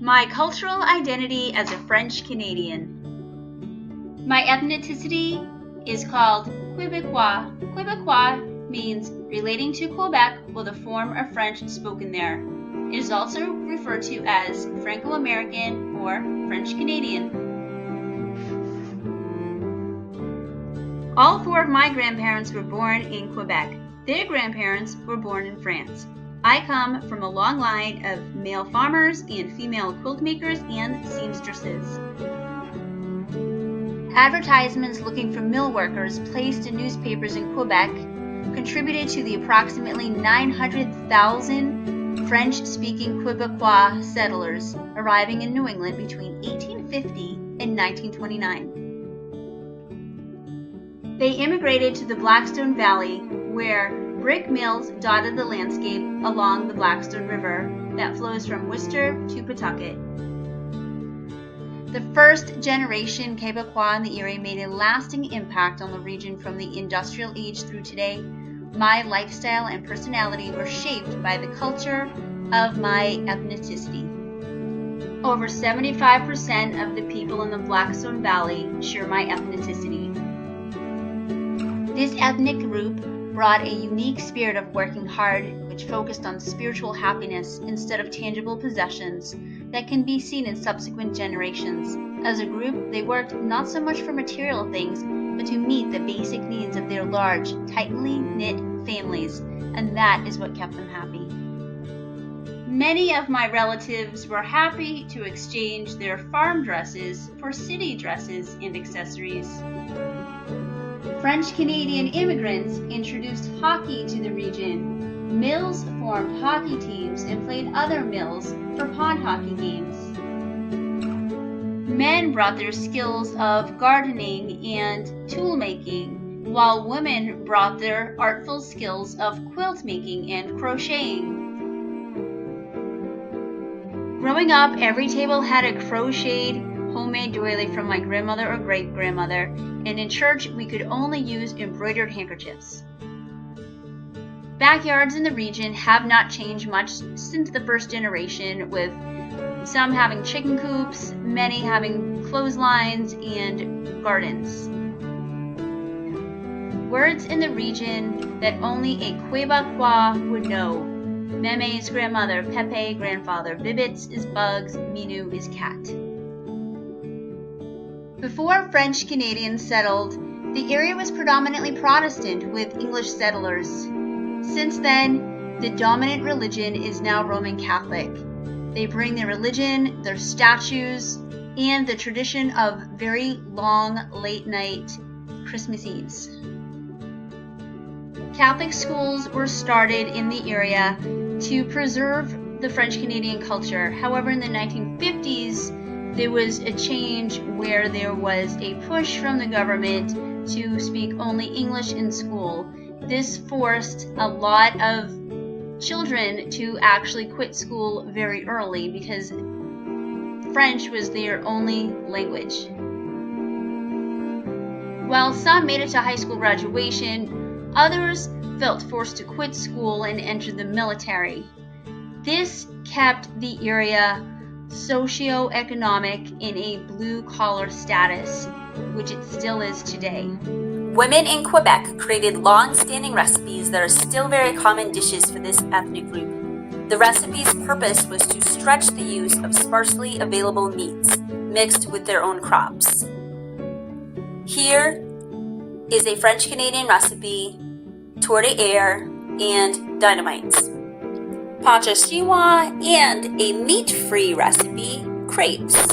My cultural identity as a French Canadian. My ethnicity is called Québécois. Québécois means relating to Quebec or the form of French spoken there. It is also referred to as Franco-American or French Canadian. All four of my grandparents were born in Quebec. Their grandparents were born in France. I come from a long line of male farmers and female quilt makers and seamstresses. Advertisements looking for mill workers placed in newspapers in Quebec contributed to the approximately 900,000 French-speaking Quebecois settlers arriving in New England between 1850 and 1929. They immigrated to the Blackstone Valley, where brick mills dotted the landscape along the Blackstone River that flows from Worcester to Pawtucket. The first generation Quebecois in the area made a lasting impact on the region from the industrial age through today. My lifestyle and personality were shaped by the culture of my ethnicity. Over 75% of the people in the Blackstone Valley share my ethnicity. This ethnic group brought a unique spirit of working hard, which focused on spiritual happiness instead of tangible possessions that can be seen in subsequent generations. As a group, they worked not so much for material things, but to meet the basic needs of their large, tightly knit families, and that is what kept them happy. Many of my relatives were happy to exchange their farm dresses for city dresses and accessories. French-Canadian immigrants introduced hockey to the region. Mills formed hockey teams and played other mills for pond hockey games. Men brought their skills of gardening and tool making, while women brought their artful skills of quilt making and crocheting. Growing up, every table had a crocheted homemade doily from my grandmother or great-grandmother, and in church we could only use embroidered handkerchiefs. Backyards in the region have not changed much since the first generation, with some having chicken coops, many having clotheslines and gardens. Words in the region that only a Quebecois would know. Meme is grandmother, Pepe grandfather, Bibbits is bugs, Minou is cat. Before French Canadians settled, the area was predominantly Protestant with English settlers. Since then, the dominant religion is now Roman Catholic. They bring their religion, their statues, and the tradition of very long late-night Christmas Eves. Catholic schools were started in the area to preserve the French Canadian culture. However, in the 1950s, there was a change where there was a push from the government to speak only English in school. This forced a lot of children to actually quit school very early because French was their only language. While some made it to high school graduation, others felt forced to quit school and enter the military. This kept the area socio-economic in a blue-collar status, which it still is today. Women in Quebec created long-standing recipes that are still very common dishes for this ethnic group. The recipe's purpose was to stretch the use of sparsely available meats mixed with their own crops. Here is a French-Canadian recipe, tour de air, and dynamites. Pacha chinois, and a meat-free recipe, crepes.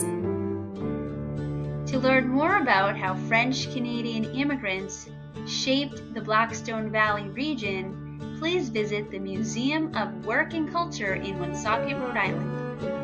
To learn more about how French-Canadian immigrants shaped the Blackstone Valley region, please visit the Museum of Work and Culture in Woonsocket, Rhode Island.